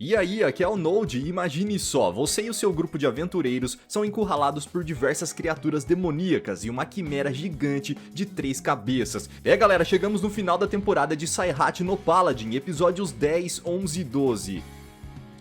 E aí, aqui é o Node e imagine só, você e o seu grupo de aventureiros são encurralados por diversas criaturas demoníacas e uma quimera gigante de 3 cabeças. Galera, chegamos no final da temporada de Saihat no Paladin, episódios 10, 11 e 12.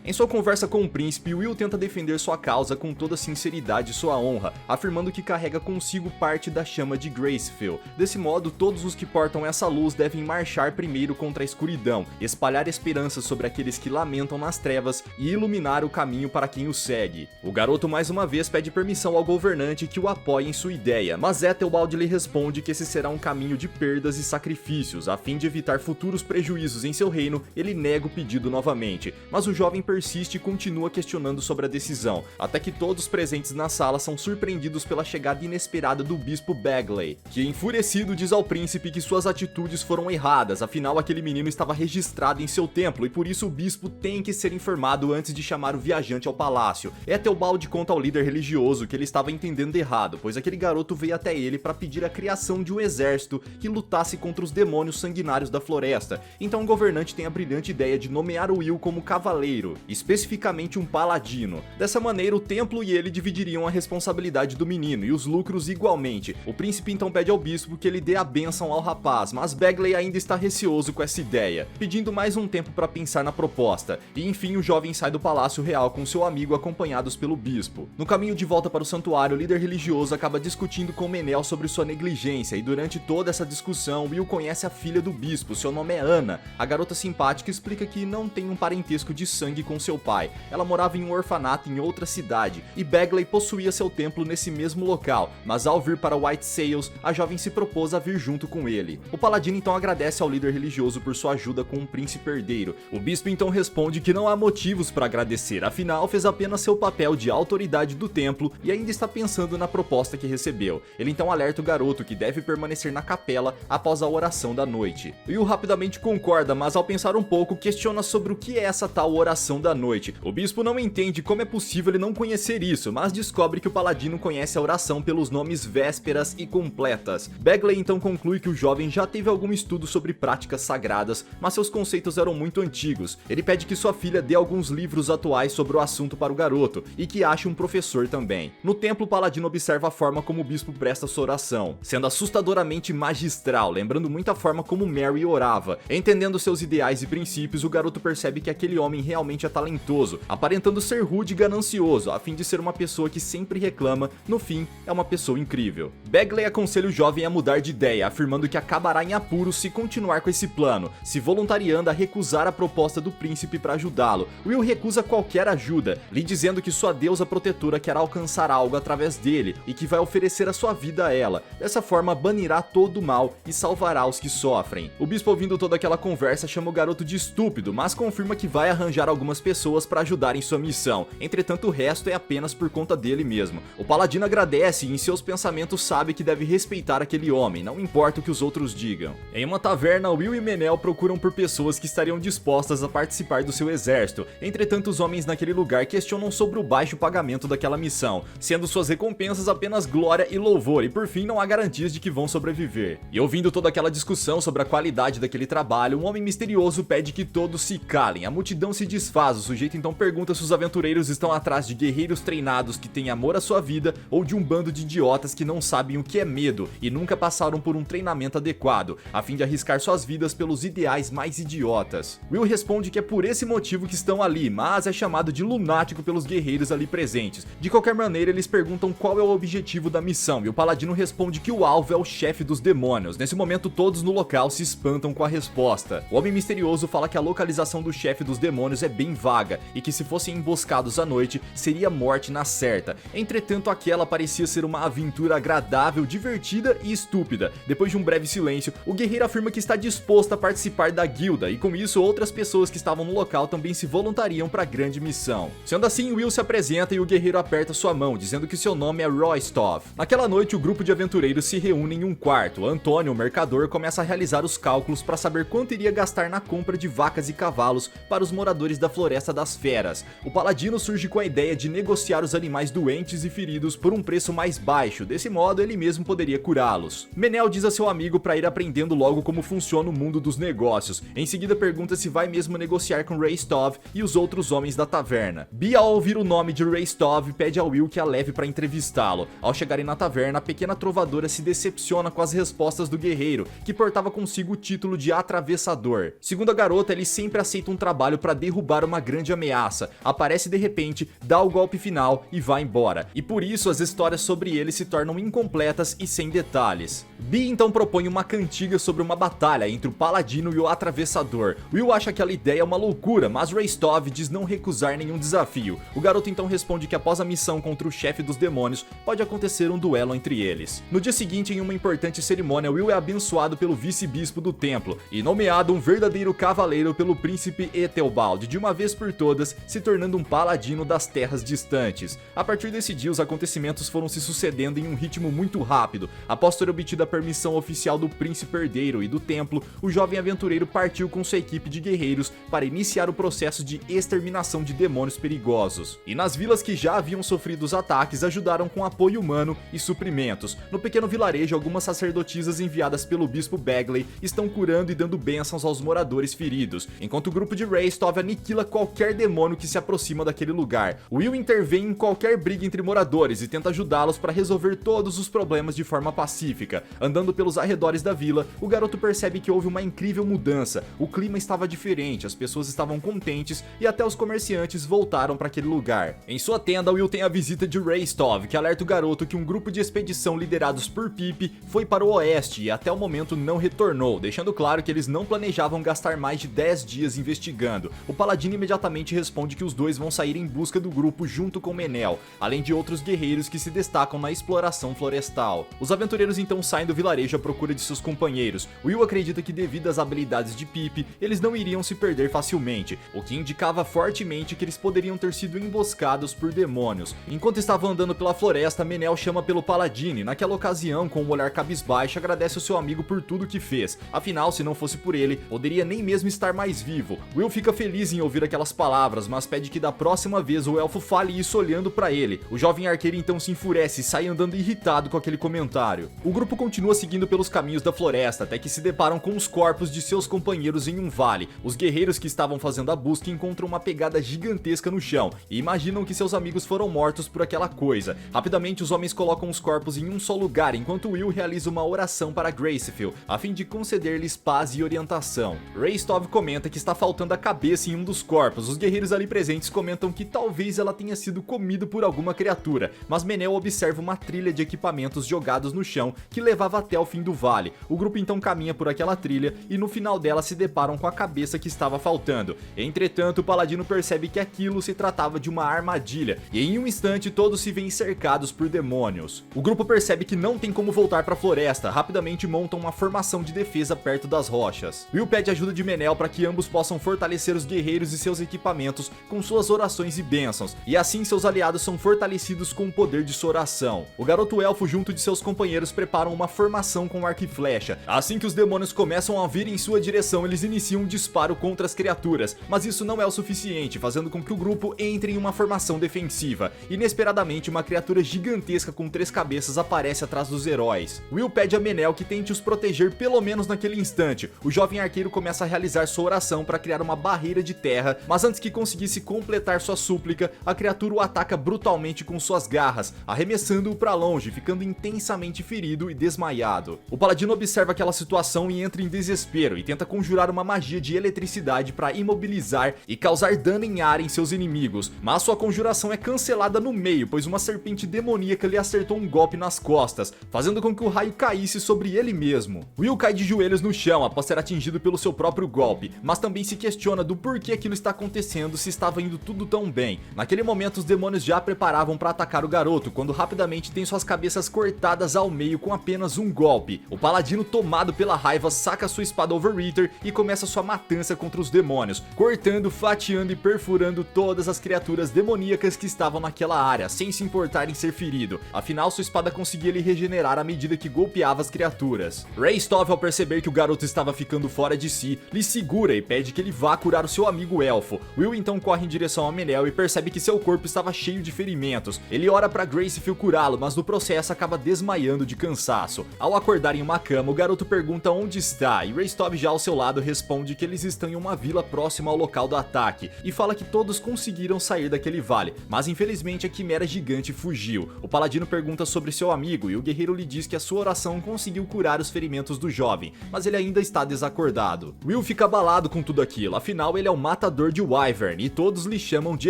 Em sua conversa com o príncipe, Will tenta defender sua causa com toda sinceridade e sua honra, afirmando que carrega consigo parte da chama de Gracefell. Desse modo, todos os que portam essa luz devem marchar primeiro contra a escuridão, espalhar esperança sobre aqueles que lamentam nas trevas e iluminar o caminho para quem o segue. O garoto mais uma vez pede permissão ao governante que o apoie em sua ideia, mas Ethelbald lhe responde que esse será um caminho de perdas e sacrifícios. A fim de evitar futuros prejuízos em seu reino, ele nega o pedido novamente, mas o jovem persiste e continua questionando sobre a decisão, até que todos presentes na sala são surpreendidos pela chegada inesperada do bispo Bagley, que enfurecido diz ao príncipe que suas atitudes foram erradas, afinal aquele menino estava registrado em seu templo e por isso o bispo tem que ser informado antes de chamar o viajante ao palácio. Ethelbald conta ao líder religioso que ele estava entendendo errado, pois aquele garoto veio até ele para pedir a criação de um exército que lutasse contra os demônios sanguinários da floresta, então o governante tem a brilhante ideia de nomear o Will como cavaleiro, especificamente um paladino. Dessa maneira, o templo e ele dividiriam a responsabilidade do menino e os lucros igualmente. O príncipe então pede ao bispo que ele dê a bênção ao rapaz, mas Bagley ainda está receoso com essa ideia, pedindo mais um tempo para pensar na proposta, e enfim o jovem sai do palácio real com seu amigo acompanhados pelo bispo. No caminho de volta para o santuário, o líder religioso acaba discutindo com Menel sobre sua negligência, e durante toda essa discussão, Will conhece a filha do bispo, seu nome é Ana. A garota simpática explica que não tem um parentesco de sangue com seu pai, ela morava em um orfanato em outra cidade, e Bagley possuía seu templo nesse mesmo local, mas ao vir para White Sails, a jovem se propôs a vir junto com ele. O paladino então agradece ao líder religioso por sua ajuda com um príncipe herdeiro. O bispo então responde que não há motivos para agradecer, afinal fez apenas seu papel de autoridade do templo e ainda está pensando na proposta que recebeu. Ele então alerta o garoto que deve permanecer na capela após a oração da noite. Will rapidamente concorda, mas ao pensar um pouco, questiona sobre o que é essa tal oração da noite. O bispo não entende como é possível ele não conhecer isso, mas descobre que o paladino conhece a oração pelos nomes vésperas e completas. Bagley então conclui que o jovem já teve algum estudo sobre práticas sagradas, mas seus conceitos eram muito antigos. Ele pede que sua filha dê alguns livros atuais sobre o assunto para o garoto, e que ache um professor também. No templo, o paladino observa a forma como o bispo presta sua oração, sendo assustadoramente magistral, lembrando muito a forma como Mary orava. Entendendo seus ideais e princípios, o garoto percebe que aquele homem realmente é talentoso, aparentando ser rude e ganancioso, a fim de ser uma pessoa que sempre reclama, no fim, é uma pessoa incrível. Bagley aconselha o jovem a mudar de ideia, afirmando que acabará em apuros se continuar com esse plano, se voluntariando a recusar a proposta do príncipe para ajudá-lo. Will recusa qualquer ajuda, lhe dizendo que sua deusa protetora quer alcançar algo através dele, e que vai oferecer a sua vida a ela. Dessa forma, banirá todo o mal e salvará os que sofrem. O bispo, ouvindo toda aquela conversa, chama o garoto de estúpido, mas confirma que vai arranjar algumas pessoas para ajudar em sua missão. Entretanto, o resto é apenas por conta dele mesmo. O paladino agradece e em seus pensamentos sabe que deve respeitar aquele homem, não importa o que os outros digam. Em uma taverna, Will e Menel procuram por pessoas que estariam dispostas a participar do seu exército. Entretanto, os homens naquele lugar questionam sobre o baixo pagamento daquela missão, sendo suas recompensas apenas glória e louvor, e por fim não há garantias de que vão sobreviver. E ouvindo toda aquela discussão sobre a qualidade daquele trabalho, um homem misterioso pede que todos se calem. A multidão se desfaz, o sujeito então pergunta se os aventureiros estão atrás de guerreiros treinados que têm amor à sua vida ou de um bando de idiotas que não sabem o que é medo e nunca passaram por um treinamento adequado, a fim de arriscar suas vidas pelos ideais mais idiotas. Will responde que é por esse motivo que estão ali, mas é chamado de lunático pelos guerreiros ali presentes. De qualquer maneira, eles perguntam qual é o objetivo da missão e o paladino responde que o alvo é o chefe dos demônios. Nesse momento, todos no local se espantam com a resposta. O homem misterioso fala que a localização do chefe dos demônios é bem vaga e que se fossem emboscados à noite, seria morte na certa. Entretanto, aquela parecia ser uma aventura agradável, divertida e estúpida. Depois de um breve silêncio, o guerreiro afirma que está disposto a participar da guilda e com isso outras pessoas que estavam no local também se voluntariam para a grande missão. Sendo assim, Will se apresenta e o guerreiro aperta sua mão, dizendo que seu nome é Roystov. Naquela noite, o grupo de aventureiros se reúne em um quarto. Antônio, o mercador, começa a realizar os cálculos para saber quanto iria gastar na compra de vacas e cavalos para os moradores da floresta Floresta das Feras. O Paladino surge com a ideia de negociar os animais doentes e feridos por um preço mais baixo, desse modo ele mesmo poderia curá-los. Menel diz a seu amigo para ir aprendendo logo como funciona o mundo dos negócios. Em seguida pergunta se vai mesmo negociar com Restov e os outros homens da taverna. Bee, ao ouvir o nome de Restov, pede a Will que a leve para entrevistá-lo. Ao chegarem na taverna, a pequena trovadora se decepciona com as respostas do guerreiro, que portava consigo o título de atravessador. Segundo a garota, ele sempre aceita um trabalho para derrubar uma grande ameaça, aparece de repente, dá o golpe final e vai embora. E por isso as histórias sobre ele se tornam incompletas e sem detalhes. Bee então propõe uma cantiga sobre uma batalha entre o Paladino e o Atravessador. Will acha que aquela ideia é uma loucura, mas Restov diz não recusar nenhum desafio. O garoto então responde que após a missão contra o chefe dos demônios, pode acontecer um duelo entre eles. No dia seguinte, em uma importante cerimônia, Will é abençoado pelo vice-bispo do templo e nomeado um verdadeiro cavaleiro pelo príncipe Ethelbald, de uma vez por todas, se tornando um paladino das terras distantes. A partir desse dia, os acontecimentos foram se sucedendo em um ritmo muito rápido. Após ter obtido a permissão oficial do príncipe herdeiro e do templo, o jovem aventureiro partiu com sua equipe de guerreiros para iniciar o processo de exterminação de demônios perigosos. E nas vilas que já haviam sofrido os ataques, ajudaram com apoio humano e suprimentos. No pequeno vilarejo, algumas sacerdotisas enviadas pelo bispo Bagley estão curando e dando bênçãos aos moradores feridos, enquanto o grupo de Restov aniquila qualquer demônio que se aproxima daquele lugar. Will intervém em qualquer briga entre moradores e tenta ajudá-los para resolver todos os problemas de forma pacífica. Andando pelos arredores da vila, o garoto percebe que houve uma incrível mudança. O clima estava diferente, as pessoas estavam contentes e até os comerciantes voltaram para aquele lugar. Em sua tenda, Will tem a visita de Restov, que alerta o garoto que um grupo de expedição liderados por Pip foi para o oeste e até o momento não retornou, deixando claro que eles não planejavam gastar mais de 10 dias investigando. O Paladino imediatamente responde que os dois vão sair em busca do grupo junto com Menel, além de outros guerreiros que se destacam na exploração florestal. Os aventureiros então saem do vilarejo à procura de seus companheiros. Will acredita que devido às habilidades de Pip, eles não iriam se perder facilmente, o que indicava fortemente que eles poderiam ter sido emboscados por demônios. Enquanto estavam andando pela floresta, Menel chama pelo Paladino e naquela ocasião, com um olhar cabisbaixo, agradece ao seu amigo por tudo que fez. Afinal, se não fosse por ele, poderia nem mesmo estar mais vivo. Will fica feliz em ouvir aquelas palavras, mas pede que da próxima vez o elfo fale isso olhando para ele. O jovem arqueiro então se enfurece e sai andando irritado com aquele comentário. O grupo continua seguindo pelos caminhos da floresta, até que se deparam com os corpos de seus companheiros em um vale. Os guerreiros que estavam fazendo a busca encontram uma pegada gigantesca no chão e imaginam que seus amigos foram mortos por aquela coisa. Rapidamente os homens colocam os corpos em um só lugar, enquanto Will realiza uma oração para Gracefield, a fim de conceder-lhes paz e orientação. Restov comenta que está faltando a cabeça em um dos corpos. Os guerreiros ali presentes comentam que talvez ela tenha sido comida por alguma criatura, mas Menel observa uma trilha de equipamentos jogados no chão que levava até o fim do vale. O grupo então caminha por aquela trilha e no final dela se deparam com a cabeça que estava faltando. Entretanto, o Paladino percebe que aquilo se tratava de uma armadilha e em um instante todos se veem cercados por demônios. O grupo percebe que não tem como voltar para a floresta, rapidamente montam uma formação de defesa perto das rochas. Will pede ajuda de Menel para que ambos possam fortalecer os guerreiros e seus equipamentos com suas orações e bênçãos, e assim seus aliados são fortalecidos com o poder de sua oração. O garoto elfo junto de seus companheiros preparam uma formação com arco e flecha. Assim que os demônios começam a vir em sua direção, eles iniciam um disparo contra as criaturas, mas isso não é o suficiente, fazendo com que o grupo entre em uma formação defensiva. Inesperadamente, uma criatura gigantesca com 3 cabeças aparece atrás dos heróis. Will pede a Menel que tente os proteger pelo menos naquele instante. O jovem arqueiro começa a realizar sua oração para criar uma barreira de terra, mas antes que conseguisse completar sua súplica, a criatura o ataca brutalmente com suas garras, arremessando-o para longe, ficando intensamente ferido e desmaiado. O Paladino observa aquela situação e entra em desespero e tenta conjurar uma magia de eletricidade para imobilizar e causar dano em área em seus inimigos, mas sua conjuração é cancelada no meio, pois uma serpente demoníaca lhe acertou um golpe nas costas, fazendo com que o raio caísse sobre ele mesmo. Will cai de joelhos no chão após ser atingido pelo seu próprio golpe, mas também se questiona do porquê aquilo está acontecendo se estava indo tudo tão bem. Naquele momento os demônios já preparavam para atacar o garoto, quando rapidamente tem suas cabeças cortadas ao meio com apenas um golpe. O Paladino, tomado pela raiva, saca sua espada Overeater e começa sua matança contra os demônios, cortando, fatiando e perfurando todas as criaturas demoníacas que estavam naquela área, sem se importar em ser ferido. Afinal, sua espada conseguia lhe regenerar à medida que golpeava as criaturas. Restov, ao perceber que o garoto estava ficando fora de si, lhe segura e pede que ele vá curar o seu amigo elfo. Will então corre em direção a Meneel e percebe que seu corpo estava cheio de ferimentos. Ele ora pra Gracefield curá-lo, mas no processo acaba desmaiando de cansaço. Ao acordar em uma cama, o garoto pergunta onde está e Restov já ao seu lado responde que eles estão em uma vila próxima ao local do ataque e fala que todos conseguiram sair daquele vale, mas infelizmente a quimera gigante fugiu. O paladino pergunta sobre seu amigo e o guerreiro lhe diz que a sua oração conseguiu curar os ferimentos do jovem, mas ele ainda está desacordado. Will fica abalado com tudo aquilo, afinal ele é o matador de Wyvern e todos lhe chamam de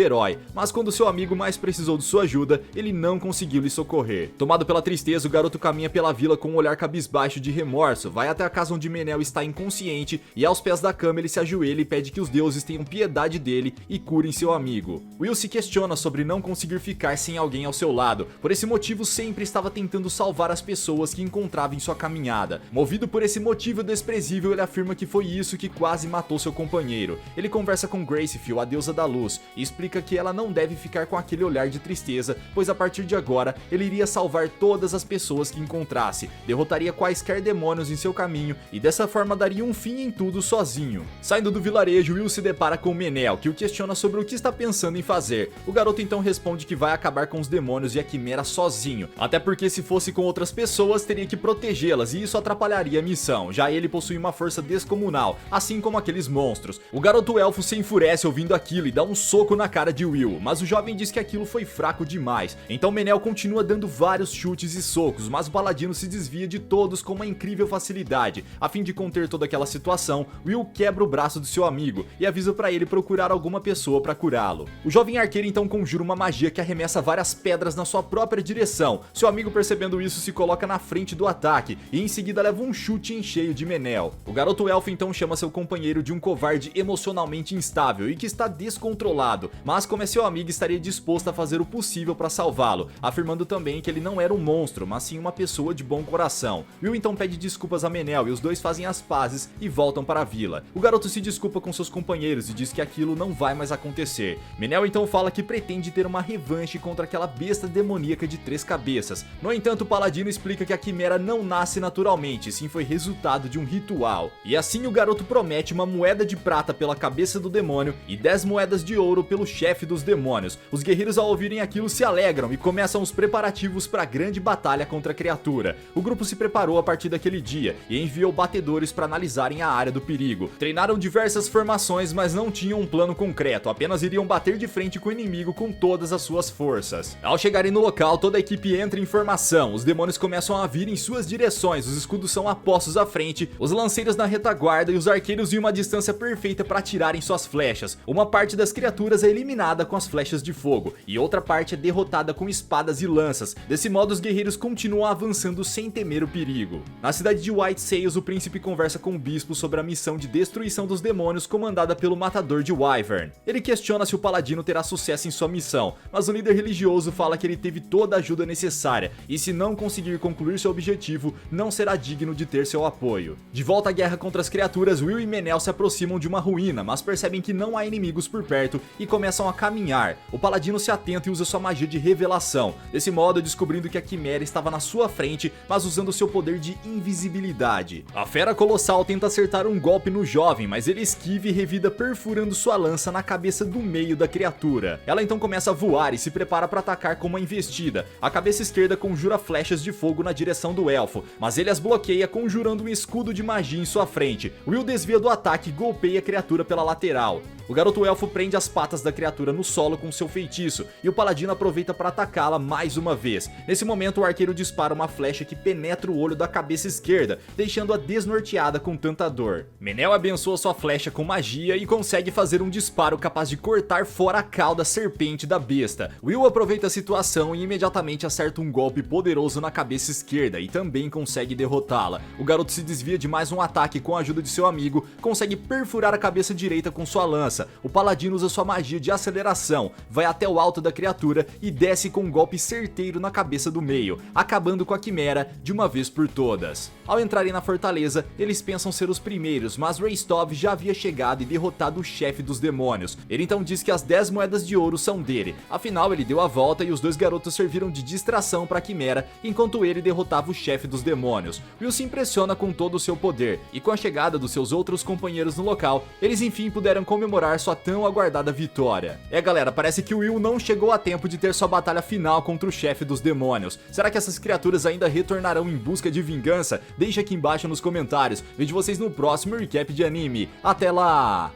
herói, mas quando seu amigo mais precisou de sua ajuda, ele não conseguiu lhe socorrer. Tomado pela tristeza, o garoto caminha pela vila com um olhar cabisbaixo de remorso, vai até a casa onde Meneel está inconsciente e aos pés da cama ele se ajoelha e pede que os deuses tenham piedade dele e curem seu amigo. Will se questiona sobre não conseguir ficar sem alguém ao seu lado, por esse motivo sempre estava tentando salvar as pessoas que encontrava em sua caminhada. Movido por esse motivo desprezível, ele afirma que foi isso que quase matou seu companheiro. Ele conversa com Gracefield, a deusa da luz, e explica que ela não deve ficar com aquele olhar de tristeza, pois a partir de agora ele iria salvar todas as pessoas que encontrasse, derrotaria quaisquer demônios em seu caminho e dessa forma daria um fim em tudo sozinho. Saindo do vilarejo, Will se depara com Meneel, que o questiona sobre o que está pensando em fazer. O garoto então responde que vai acabar com os demônios e a quimera sozinho, até porque se fosse com outras pessoas teria que protegê-las e isso atrapalharia a missão, já ele possui uma força descomunal, assim como aqueles monstros. O garoto elfo se enfurece ouvindo aquilo e dá um soco na cara de Will, mas o jovem diz que aquilo foi fraco demais. Então Meneel continua dando vários chutes e socos, mas o paladino se desvia de todos com uma incrível facilidade. A fim de conter toda aquela situação, Will quebra o braço do seu amigo e avisa pra ele procurar alguma pessoa pra curá-lo. O jovem arqueiro então conjura uma magia que arremessa várias pedras na sua própria direção. Seu amigo, percebendo isso, se coloca na frente do ataque e em seguida leva um chute em cheio de Meneel. O garoto elfo então chama seu companheiro de um covarde emocionalmente instável e que está descontrolado, mas como é seu amigo, estaria disposto a fazer o possível para salvá-lo, afirmando também que ele não era um monstro, mas sim uma pessoa de bom coração. Will então pede desculpas a Meneel e os dois fazem as pazes e voltam para a vila. O garoto se desculpa com seus companheiros e diz que aquilo não vai mais acontecer. Meneel então fala que pretende ter uma revanche contra aquela besta demoníaca de 3 cabeças. No entanto, o paladino explica que a quimera não nasce naturalmente, sim foi resultado de um ritual. E assim o garoto promete uma moeda de prata pela cabeça do demônio e 10 moedas de ouro pelo chefe dos demônios. Os guerreiros, ao ouvirem aquilo, se alegram e começam os preparativos para a grande batalha contra a criatura. O grupo se preparou a partir daquele dia e enviou batedores para analisarem a área do perigo. Treinaram diversas formações, mas não tinham um plano concreto, apenas iriam bater de frente com o inimigo com todas as suas forças. Ao chegarem no local, toda a equipe entra em formação, os demônios começam a vir em suas direções, os escudos são apostos à frente, os lanceiros na retaguarda e os arqueiros em uma distância perfeita para atirarem suas flechas. Uma parte das criaturas é eliminada com as flechas de fogo e outra parte é derrotada com espadas e lanças. Desse modo, os guerreiros continuam avançando sem temer o perigo. Na cidade de White Sails, o príncipe conversa com o bispo sobre a missão de destruição dos demônios comandada pelo matador de Wyvern. Ele questiona se o paladino terá sucesso em sua missão, mas o líder religioso fala que ele teve toda a ajuda necessária e se não conseguir concluir seu objetivo, não será digno de ter seu apoio. De volta à guerra contra as criaturas, Will e Meneel se aproximam de uma ruína, mas percebem que não há inimigos por perto e começam a caminhar. O paladino se atenta e usa sua magia de revelação, desse modo descobrindo que a quimera estava na sua frente, mas usando seu poder de invisibilidade. A fera colossal tenta acertar um golpe no jovem, mas ele esquiva e revida perfurando sua lança na cabeça do meio da criatura. Ela então começa a voar e se prepara para atacar com uma investida. A cabeça esquerda conjura flechas de fogo na direção do elfo, mas ele as bloqueia conjurando um escudo de magia em sua frente. Will desvia do ataque e golpeia a criatura pela lateral. O garoto elfo prende as patas da criatura no solo com seu feitiço e o paladino aproveita para atacá-la mais uma vez. Nesse momento, o arqueiro dispara uma flecha que penetra o olho da cabeça esquerda, deixando-a desnorteada com tanta dor. Meneel abençoa sua flecha com magia e consegue fazer um disparo capaz de cortar fora a cauda serpente da besta. Will aproveita a situação e imediatamente acerta um golpe poderoso na cabeça esquerda e também consegue derrotá-la. O garoto se desvia de mais um ataque com a ajuda de seu amigo, consegue perfurar a cabeça direita com sua lança. O paladino usa sua magia de aceleração, vai até o alto da criatura e desce com um golpe certeiro na cabeça do meio, acabando com a quimera de uma vez por todas. Ao entrarem na fortaleza, eles pensam ser os primeiros, mas Restov já havia chegado e derrotado o chefe dos demônios. Ele então diz que as 10 moedas de ouro são dele, afinal ele deu a volta e os dois garotos serviram de distração para a quimera, enquanto ele derrotava o chefe dos demônios. Will se impressiona com todo o seu poder, e com a chegada dos seus outros companheiros no local, eles enfim puderam comemorar sua tão aguardada vitória. Galera, parece que o Will não chegou a tempo de ter sua batalha final contra o chefe dos demônios. Será que essas criaturas ainda retornarão em busca de vingança? Deixa aqui embaixo nos comentários. Vejo vocês no próximo recap de anime. Até lá!